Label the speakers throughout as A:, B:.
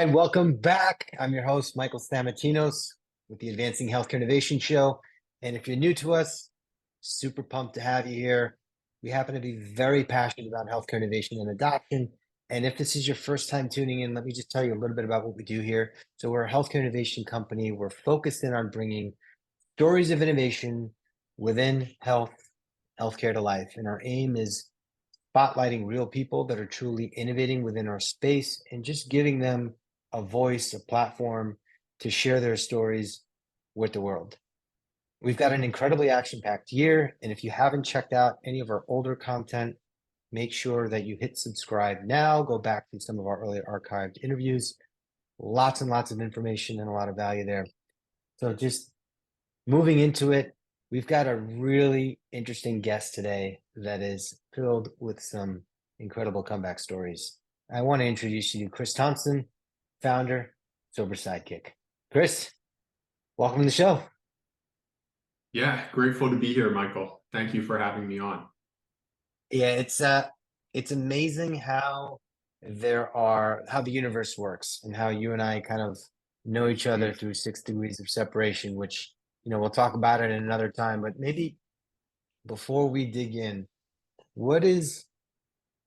A: right, welcome back. I'm your host, Michael Stamatinos with the Advancing Healthcare Innovation Show. And if you're new to us, super pumped to have you here. We happen to be very passionate about healthcare innovation and adoption. And if this is your first time tuning in, let me just tell you a little bit about what we do here. So we're a healthcare innovation company. We're focused in on bringing stories of innovation within healthcare to life. And our aim is spotlighting real people that are truly innovating within our space and just giving them a voice, a platform to share their stories with the world. We've got an incredibly action-packed year, and if you haven't checked out any of our older content, make sure that you hit subscribe now. Go back to some of our earlier archived interviews. Lots and lots of information and a lot of value there. So just moving into it, we've got a really interesting guest today that is filled with some incredible comeback stories. I want to introduce you to Chris Thompson, founder, Sober Sidekick. Chris, welcome to the show.
B: Yeah, grateful to be here, Michael. Thank you for having me on.
A: Yeah, it's amazing how how the universe works and how you and I kind of know each other through 6 degrees of separation, which we'll talk about it another time. But maybe before we dig in,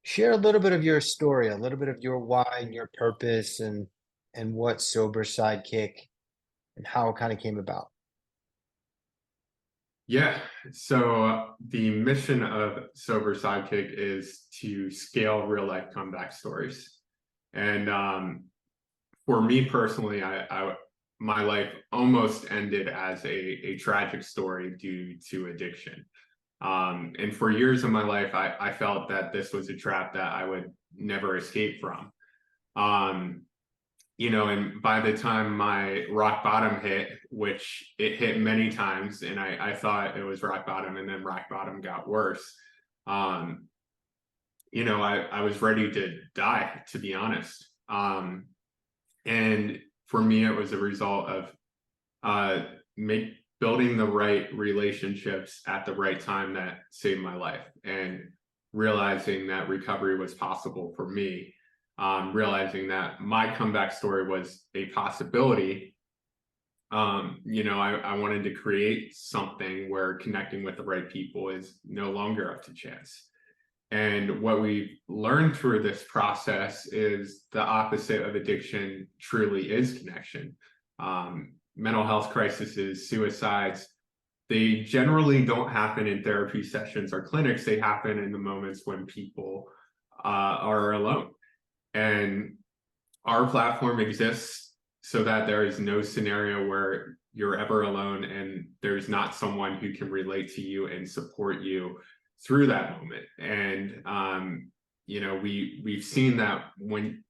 A: share a little bit of your story, a little bit of your why and your purpose and what Sober Sidekick and how it kind of came about.
B: Yeah, so the mission of Sober Sidekick is to scale real life comeback stories. And for me personally, my life almost ended as a tragic story due to addiction. And for years of my life, I felt that this was a trap that I would never escape from. And by the time my rock bottom hit, which it hit many times, and I thought it was rock bottom, and then rock bottom got worse. I was ready to die, to be honest. And for me, it was a result of building the right relationships at the right time that saved my life, and realizing that recovery was possible for me. Realizing that my comeback story was a possibility. I wanted to create something where connecting with the right people is no longer up to chance. And what we've learned through this process is the opposite of addiction truly is connection. Mental health crises, suicides, they generally don't happen in therapy sessions or clinics. They happen in the moments when people are alone. And our platform exists so that there is no scenario where you're ever alone and there's not someone who can relate to you and support you through that moment. And we've seen that when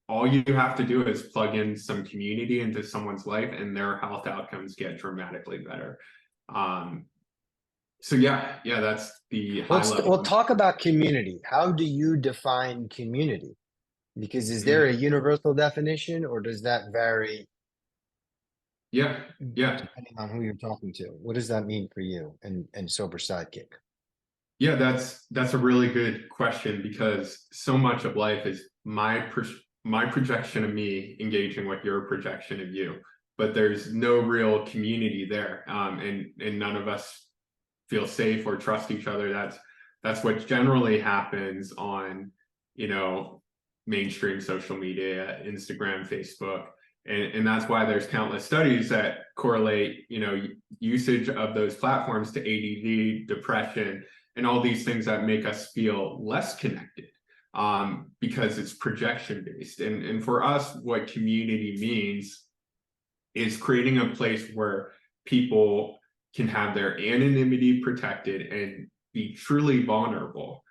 B: all you have to do is plug in some community into someone's life and their health outcomes get dramatically better. So that's the high level.
A: We'll talk about community. How do you define community? Because is there a universal definition, or does that vary?
B: Yeah.
A: Depending on who you're talking to. What does that mean for you and Sober Sidekick?
B: Yeah, that's a really good question, because so much of life is my projection of me engaging with your projection of you, but there's no real community there, and none of us feel safe or trust each other. That's what generally happens on mainstream social media, Instagram, Facebook. And that's why there's countless studies that correlate, usage of those platforms to ADD, depression, and all these things that make us feel less connected, because it's projection based. And for us, what community means is creating a place where people can have their anonymity protected and be truly vulnerable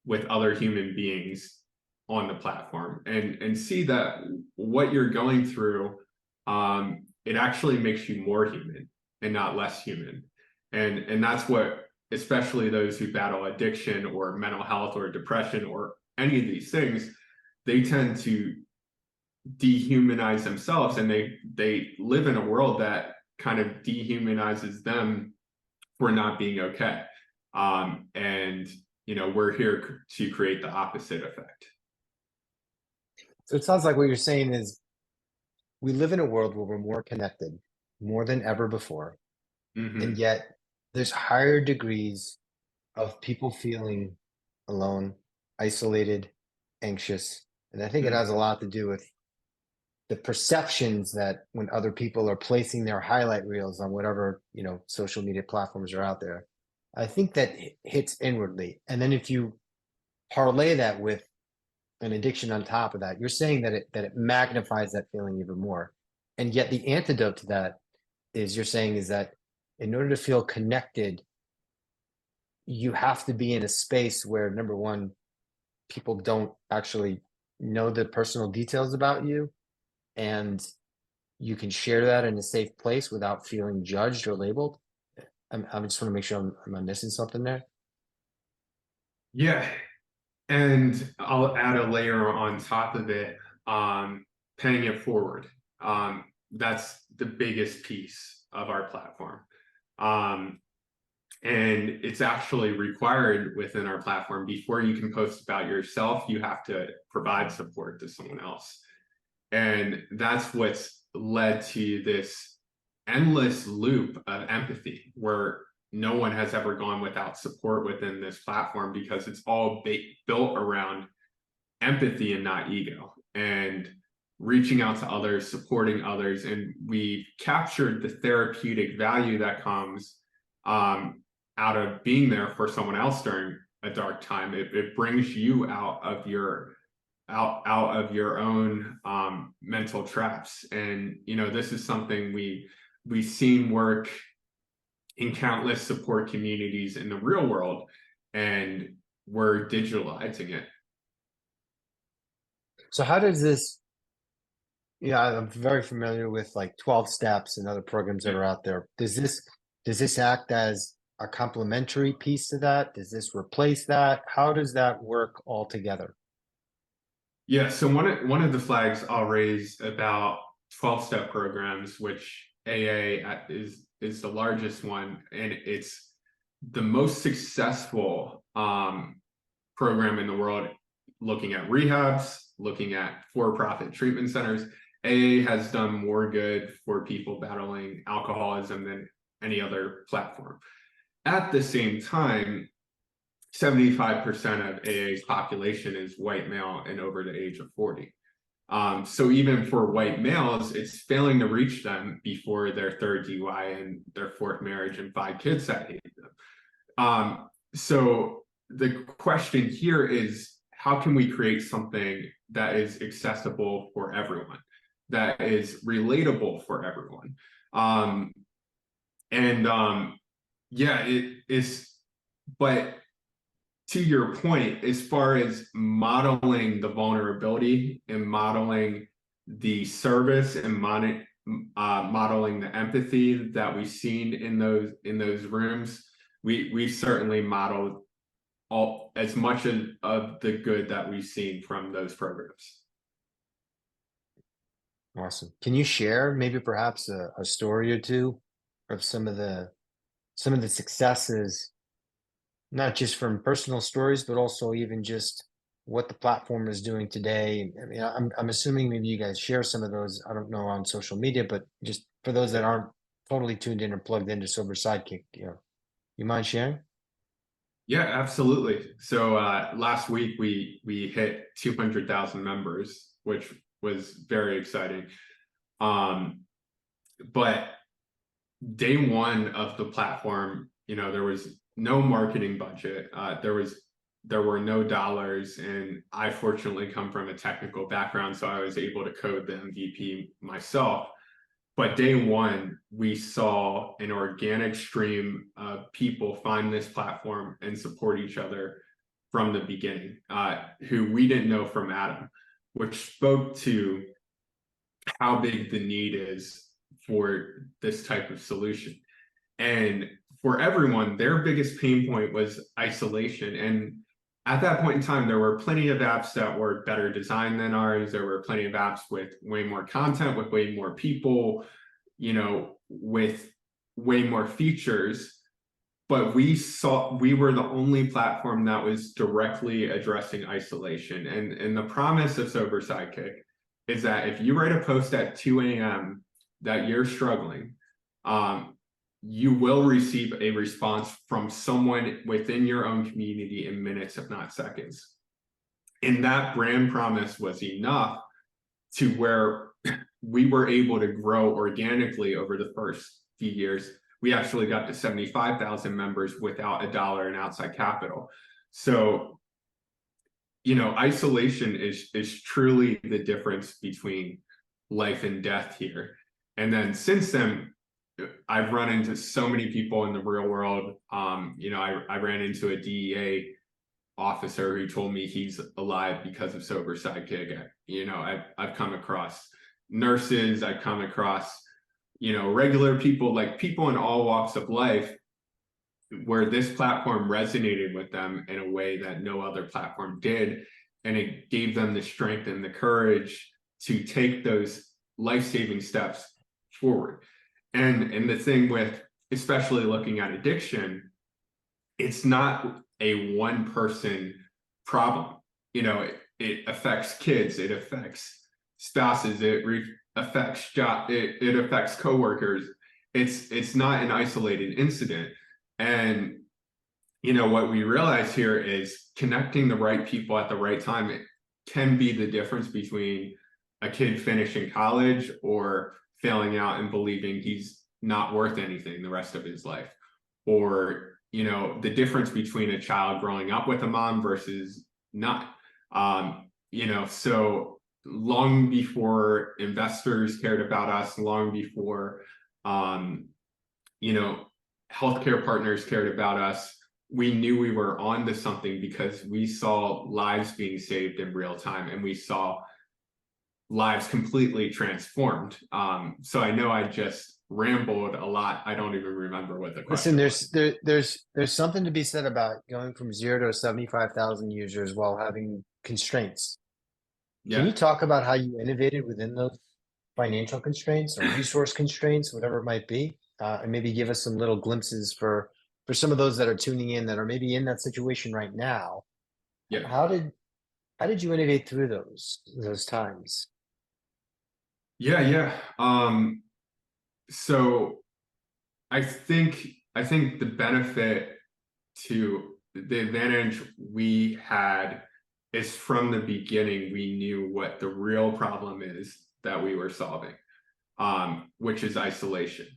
B: with other human beings on the platform, and see that what you're going through, it actually makes you more human and not less human. And that's what, especially those who battle addiction or mental health or depression or any of these things, they tend to dehumanize themselves, and they live in a world that kind of dehumanizes them for not being okay. We're here to create the opposite effect.
A: So it sounds like what you're saying is we live in a world where we're more connected, more than ever before, and
B: Hmm.
A: yet there's higher degrees of people feeling alone, isolated, anxious. And I think it has a lot to do with the perceptions that when other people are placing their highlight reels on whatever, social media platforms are out there, I think that hits inwardly. And then if you parlay that with an addiction on top of that, you're saying that it magnifies that feeling even more. And yet the antidote to that is, you're saying, is that in order to feel connected, you have to be in a space where, number one, people don't actually know the personal details about you, and you can share that in a safe place without feeling judged or labeled. I just want to make sure I'm not missing something there.
B: Yeah, and I'll add a layer on top of it, paying it forward. That's the biggest piece of our platform. Um, and it's actually required within our platform. Before you can post about yourself, you have to provide support to someone else. And that's what's led to this endless loop of empathy where no one has ever gone without support within this platform, because it's all built around empathy and not ego, and reaching out to others, supporting others. And we captured the therapeutic value that comes out of being there for someone else during a dark time. It brings you out of your own mental traps. And this is something we've seen work in countless support communities in the real world, and we're digitalizing it.
A: So how does this, I'm very familiar with like 12 steps and other programs that
B: Yeah.
A: are out there. Does this act as a complementary piece to that? Does this replace that? How does that work all together?
B: Yeah, so one of the flags I'll raise about 12-step programs, which AA is the largest one, and it's the most successful program in the world, looking at rehabs, looking at for-profit treatment centers. AA has done more good for people battling alcoholism than any other platform. At the same time, 75% of AA's population is white male and over the age of 40. So even for white males, it's failing to reach them before their third DUI and their fourth marriage and 5 kids that hate them. So the question here is, how can we create something that is accessible for everyone, that is relatable for everyone? Yeah, it is. But to your point, as far as modeling the vulnerability and modeling the service and modeling the empathy that we've seen in those rooms, we've certainly modeled all as much of the good that we've seen from those programs.
A: Awesome. Can you share maybe perhaps a story or two of some of the successes, not just from personal stories, but also even just what the platform is doing today? I mean, I'm assuming maybe you guys share some of those, I don't know, on social media, but just for those that aren't totally tuned in or plugged into Sober Sidekick, you mind sharing?
B: Yeah, absolutely. So last week we hit 200,000 members, which was very exciting. But day one of the platform, there was no marketing budget. There were no dollars, and I fortunately come from a technical background, so I was able to code the MVP myself. But day one, we saw an organic stream of people find this platform and support each other from the beginning, who we didn't know from Adam, which spoke to how big the need is for this type of solution. And for everyone, their biggest pain point was isolation. And at that point in time, there were plenty of apps that were better designed than ours. There were plenty of apps with way more content, with way more people, with way more features. But we were the only platform that was directly addressing isolation. And the promise of Sober Sidekick is that if you write a post at 2 a.m. that you're struggling, you will receive a response from someone within your own community in minutes, if not seconds. And that brand promise was enough to where we were able to grow organically over the first few years. We actually got to 75,000 members without $1 in outside capital. So, isolation is truly the difference between life and death here. And then since then, I've run into so many people in the real world. I ran into a DEA officer who told me he's alive because of Sober Sidekick. I've come across nurses, I've come across, regular people, like people in all walks of life, where this platform resonated with them in a way that no other platform did. And it gave them the strength and the courage to take those life-saving steps forward. And the thing with, especially looking at addiction, it's not a one person problem. It affects kids, it affects spouses, it affects job, it affects coworkers. It's not an isolated incident. And what we realize here is connecting the right people at the right time. It can be the difference between a kid finishing college or failing out and believing he's not worth anything the rest of his life, or the difference between a child growing up with a mom versus not. So long before investors cared about us, long before healthcare partners cared about us, we knew we were on to something because we saw lives being saved in real time, and we saw lives completely transformed. So I know I just rambled a lot. I don't even remember what the question was.
A: There's something to be said about going from 0 to 75,000 users while having constraints.
B: Yeah.
A: Can you talk about how you innovated within those financial constraints or resource constraints, whatever it might be, and maybe give us some little glimpses for some of those that are tuning in that are maybe in that situation right now?
B: Yeah.
A: How did you innovate through those times?
B: Yeah. So I think the benefit to the advantage we had is from the beginning, we knew what the real problem is that we were solving, which is isolation.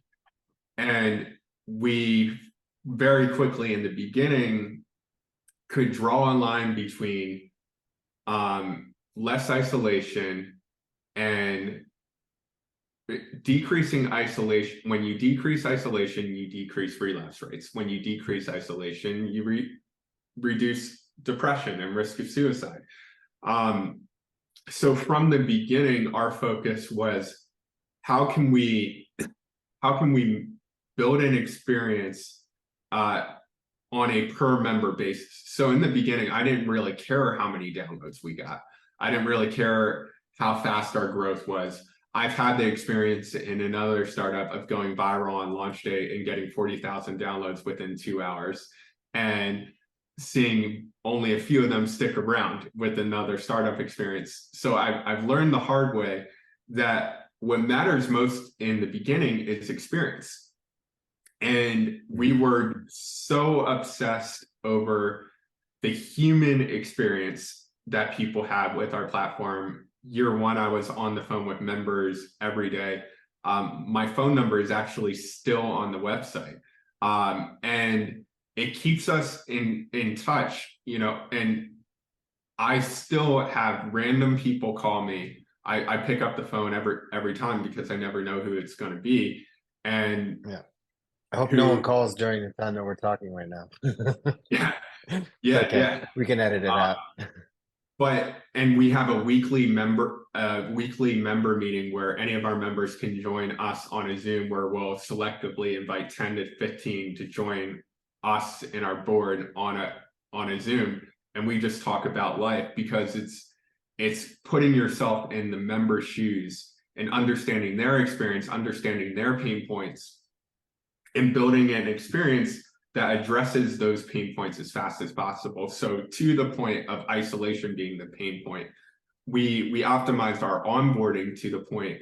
B: And we very quickly in the beginning could draw a line between less isolation and decreasing isolation. When you decrease isolation, you decrease relapse rates. When you decrease isolation, you reduce depression and risk of suicide. So from the beginning, our focus was how can we build an experience on a per member basis. So in the beginning, I didn't really care how many downloads we got. I didn't really care how fast our growth was. I've had the experience in another startup of going viral on launch day and getting 40,000 downloads within 2 hours, and seeing only a few of them stick around with another startup experience. So I've learned the hard way that what matters most in the beginning is experience. And we were so obsessed over the human experience that people have with our platform. Year one, I was on the phone with members every day. My phone number is actually still on the website. And it keeps us in touch, and I still have random people call me. I pick up the phone every time because I never know who it's going to be. And
A: yeah. I hope no one calls during the time that we're talking right now.
B: Yeah.
A: Okay. We can edit it out.
B: And we have a weekly member meeting where any of our members can join us on a Zoom, where we'll selectively invite 10 to 15 to join us in our board on a Zoom, and we just talk about life, because it's putting yourself in the member's shoes and understanding their experience, understanding their pain points, and building an experience that addresses those pain points as fast as possible. So to the point of isolation being the pain point, we optimized our onboarding to the point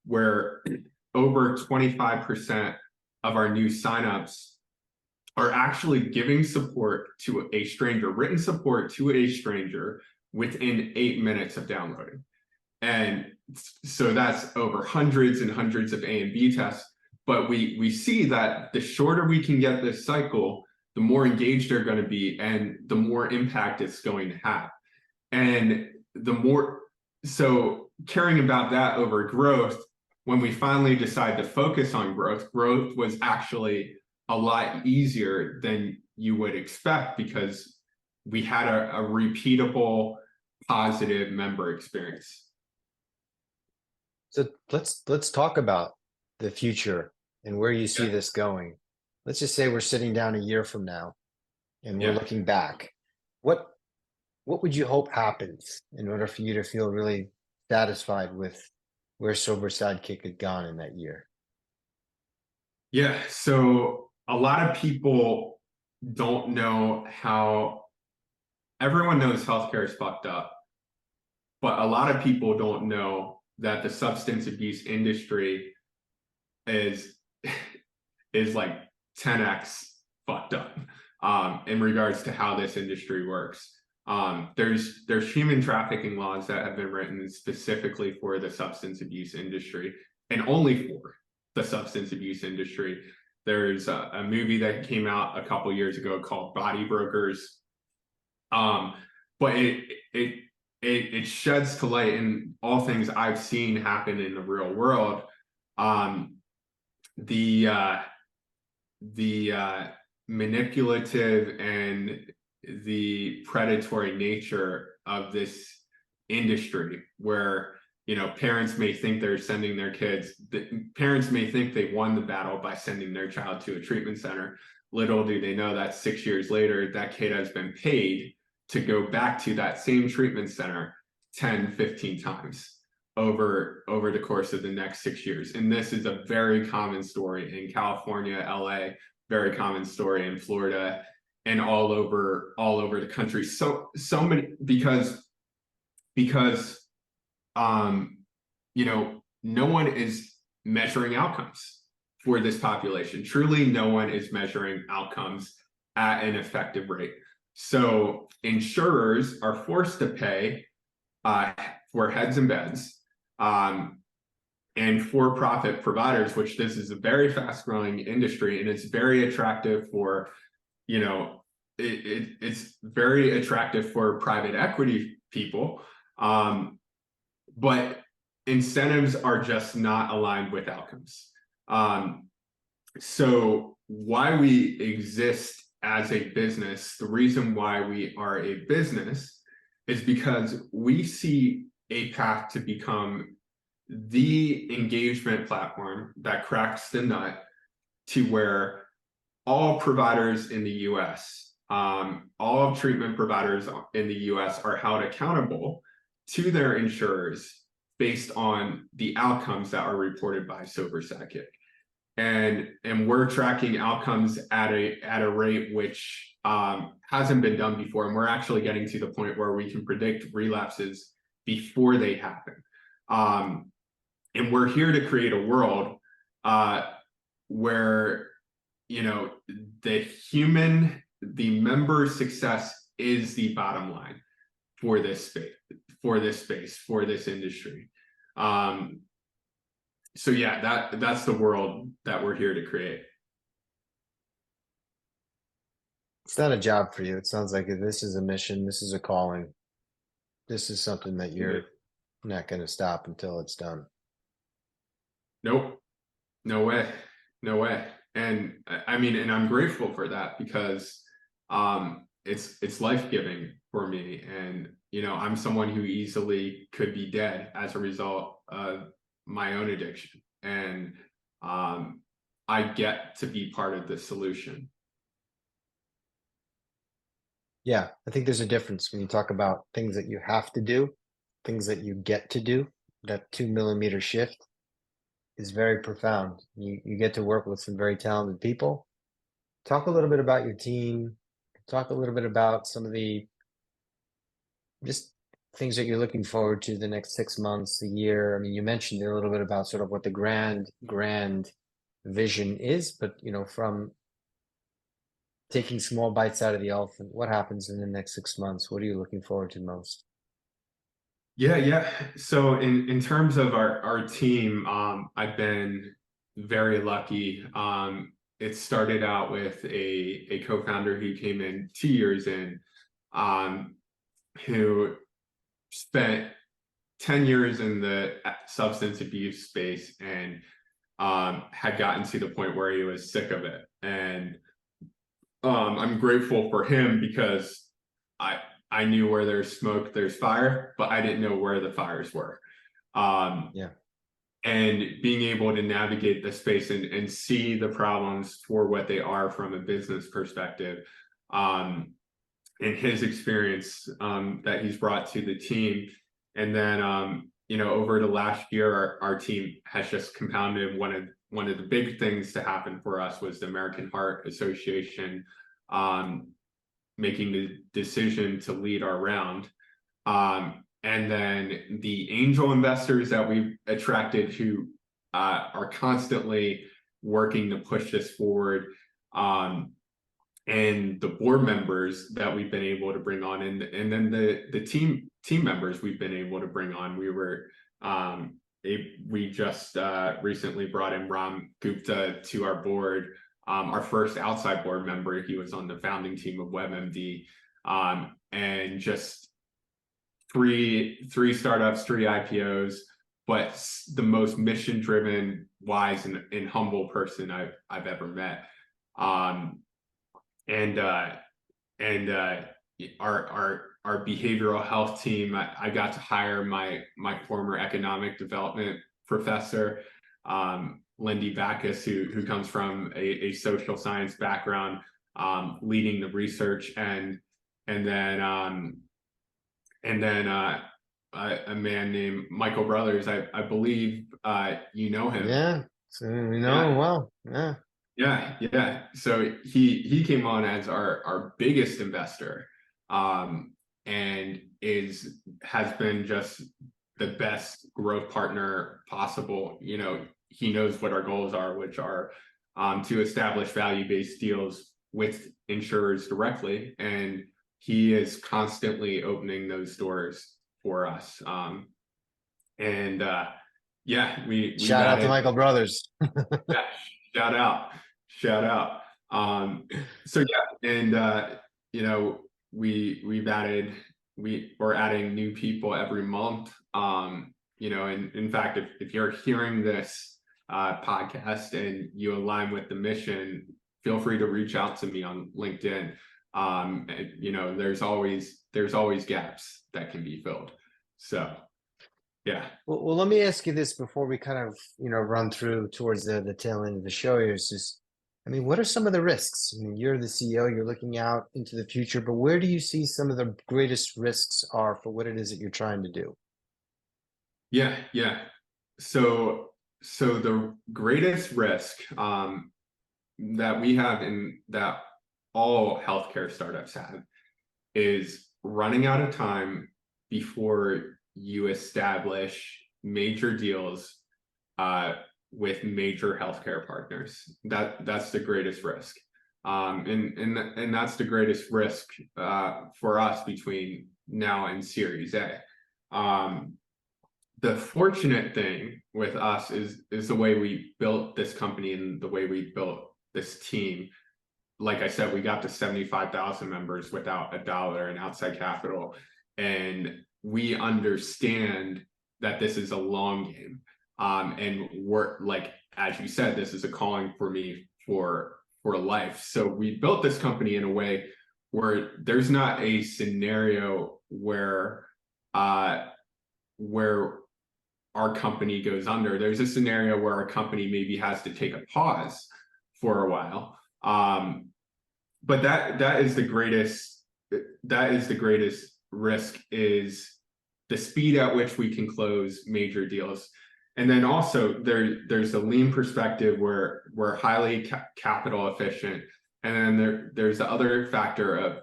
B: where over 25% of our new signups are actually giving support to a stranger, written support to a stranger within 8 minutes of downloading. And so that's over hundreds and hundreds of A and B tests. But we see that the shorter we can get this cycle, the more engaged they're going to be and the more impact it's going to have. And the more, so caring about that over growth, when we finally decided to focus on growth, growth was actually a lot easier than you would expect because we had a repeatable, positive member experience.
A: So let's talk about the future and where you see this going. Let's just say we're sitting down a year from now and we're looking back. What would you hope happens in order for you to feel really satisfied with where Sober Sidekick had gone in that year?
B: Yeah, so a lot of people don't know how, everyone knows healthcare is fucked up, but a lot of people don't know that the substance abuse industry is like 10x fucked up in regards to how this industry works. There's human trafficking laws that have been written specifically for the substance abuse industry and only for the substance abuse industry. There's a movie that came out a couple years ago called Body Brokers. But it sheds to light in all things I've seen happen in the real world. The manipulative and the predatory nature of this industry, where parents may think they're sending their kids, parents may think they won the battle by sending their child to a treatment center. Little do they know that 6 years later, that kid has been paid to go back to that same treatment center 10, 15 times over the course of the next 6 years. And this is a very common story in California, LA, very common story in Florida, and all over the country. So many, because no one is measuring outcomes for this population. Truly, no one is measuring outcomes at an effective rate. So insurers are forced to pay for heads and beds, and for-profit providers, which this is a very fast-growing industry, and it's very attractive for, it's very attractive for private equity people, but incentives are just not aligned with outcomes. So why we exist as a business, the reason why we are a business is because we see a path to become the engagement platform that cracks the nut to where all providers in the US, all treatment providers in the US are held accountable to their insurers based on the outcomes that are reported by Sober Sidekick. And we're tracking outcomes at a rate which hasn't been done before. And we're actually getting to the point where we can predict relapses before they happen. And we're here to create a world where, the member success is the bottom line for this space, for this industry. So yeah, that's the world that we're here to create.
A: It's not a job for you. It sounds like this is a mission. This is a calling. This is something that you're not going to stop until it's done.
B: Nope. No way. No way. And I mean, and I'm grateful for that because it's life-giving for me. And, I'm someone who easily could be dead as a result of my own addiction. And I get to be part of the solution.
A: Yeah, I think there's a difference when you talk about things that you have to do, things that you get to do. That 2 mm shift is very profound. You get to work with some very talented people. Talk a little bit about your team. Talk a little bit about some of the just things that you're looking forward to the next 6 months, a year? I mean, you mentioned a little bit about sort of what the grand vision is, but from taking small bites out of the elephant, what happens in the next 6 months? What are you looking forward to most?
B: Yeah, yeah. So in terms of our team, I've been very lucky. It started out with a co-founder who came in 2 years in, um, who spent 10 years in the substance abuse space and had gotten to the point where he was sick of it. And I'm grateful for him because I I knew where there's smoke, there's fire, but I didn't know where the fires were. Um,
A: Yeah.
B: and being able to navigate the space and see the problems for what they are from a business perspective, um, and his experience that he's brought to the team. And then over the last year, our team has just compounded. One of the big things to happen for us was the American Heart Association um, making the decision to lead our round. And then the angel investors that we've attracted who are constantly working to push this forward. And the board members that we've been able to bring on, and then the team members we've been able to bring on. We just recently brought in Ram Gupta to our board, our first outside board member. He was on the founding team of WebMD, and just three startups, three IPOs, but the most mission driven, wise, and humble person I've ever met. Um, and our behavioral health team, I got to hire my former economic development professor, Lindy Backus, who comes from a social science background, leading the research, and then a man named Michael Brothers. I believe you know him.
A: Yeah. So we know
B: Yeah.
A: well. Yeah.
B: Yeah. So he came on as our biggest investor, and has been just the best growth partner possible. He knows what our goals are, which are to establish value-based deals with insurers directly, and he is constantly opening those doors for us. And we've
A: Shout out to
B: added.
A: Michael Brothers.
B: Yeah, shout out. So yeah, and we've added, we're adding new people every month. And in fact, if you're hearing this podcast and you align with the mission, feel free to reach out to me on LinkedIn. There's always gaps that can be filled. So yeah.
A: Well, let me ask you this before we kind of, run through towards the tail end of the show here. Is just, I mean, what are some of the risks? I mean, you're the CEO, you're looking out into the future, but where do you see some of the greatest risks are for what it is that you're trying to do?
B: Yeah. So the greatest risk that we have, and that all healthcare startups have, is running out of time before you establish major deals with major healthcare partners. That's the greatest risk, and that's the greatest risk for us between now and Series A. The fortunate thing with us is the way we built this company and the way we built this team. Like I said, we got to 75,000 members without a dollar in outside capital, and we understand that this is a long game. And we're, like, as you said, this is a calling for me for life. So we built this company in a way where there's not a scenario where our company goes under. There's a scenario where our company maybe has to take a pause for a while. But that is the greatest risk, is the speed at which we can close major deals. And then also there's a lean perspective where we're highly capital efficient. And then there's the other factor of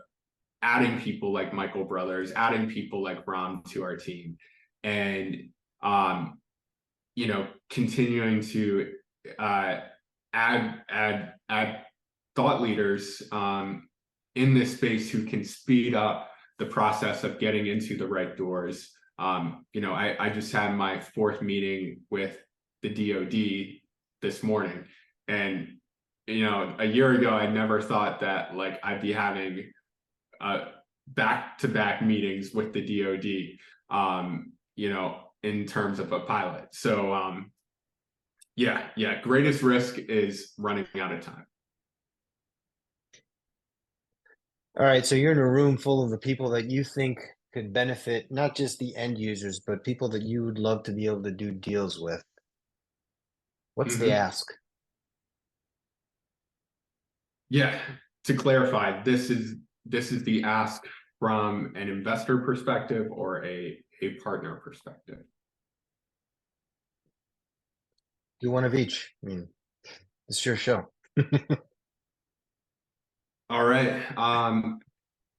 B: adding people like Michael Brothers, adding people like Ram to our team, and continuing to add thought leaders in this space who can speed up the process of getting into the right doors. I just had my 4th meeting with the DoD this morning, and a year ago I never thought that like I'd be having back-to-back meetings with the DoD, in terms of a pilot. So greatest risk is running out of time.
A: All right, so you're in a room full of the people that you think could benefit, not just the end users, but people that you would love to be able to do deals with. What's the ask?
B: Yeah, to clarify, this is the ask from an investor perspective or a partner perspective.
A: Do one of each. I mean, it's your show.
B: All right.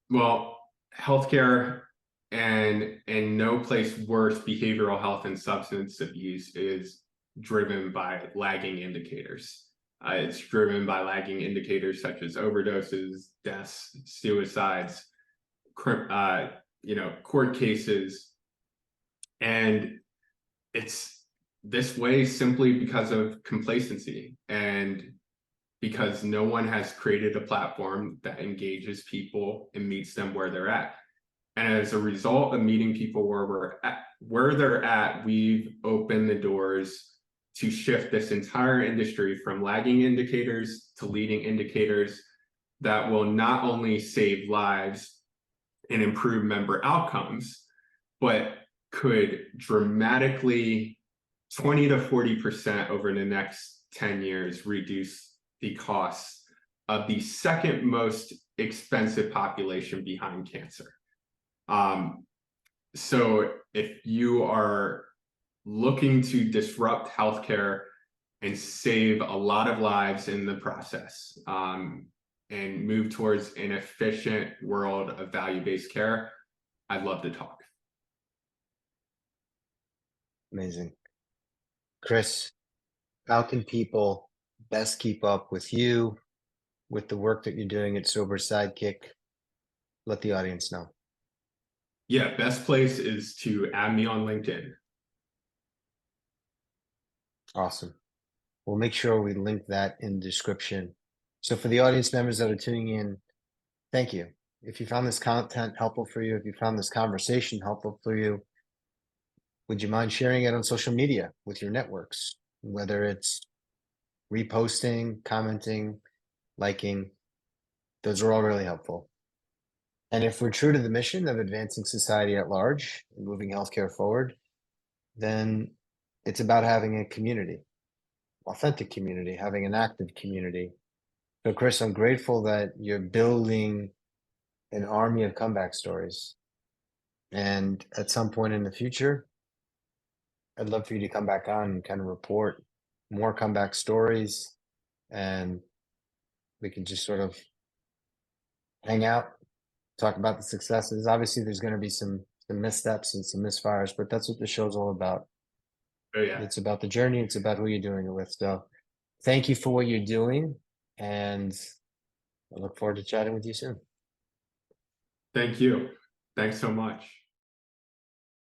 B: Well, healthcare and no place worse behavioral health and substance abuse is driven by lagging indicators. It's driven by lagging indicators such as overdoses, deaths, suicides, court cases, and it's this way simply because of complacency and because no one has created a platform that engages people and meets them where they're at. And as a result of meeting people where they're at, we've opened the doors to shift this entire industry from lagging indicators to leading indicators that will not only save lives and improve member outcomes, but could dramatically 20 to 40% over the next 10 years reduce the costs of the second most expensive population behind cancer. So if you are looking to disrupt healthcare and save a lot of lives in the process, and move towards an efficient world of value-based care, I'd love to talk.
A: Amazing. Chris, how can people best keep up with you, with the work that you're doing at Sober Sidekick? Let the audience know.
B: Yeah, best place is to add me on LinkedIn.
A: Awesome. We'll make sure we link that in the description. So for the audience members that are tuning in, thank you. If you found this content helpful for you, if you found this conversation helpful for you, would you mind sharing it on social media with your networks, whether it's reposting, commenting, liking? Those are all really helpful. And if we're true to the mission of advancing society at large and moving healthcare forward, then it's about having a community, authentic community, having an active community. So Chris, I'm grateful that you're building an army of comeback stories. And at some point in the future, I'd love for you to come back on and kind of report more comeback stories, and we can just sort of hang out, talk about the successes. Obviously, there's going to be some missteps and some misfires, but that's what the show's all about.
B: Oh, yeah.
A: It's about the journey. It's about who you're doing it with. So thank you for what you're doing, and I look forward to chatting with you soon.
B: Thank you. Thanks so much.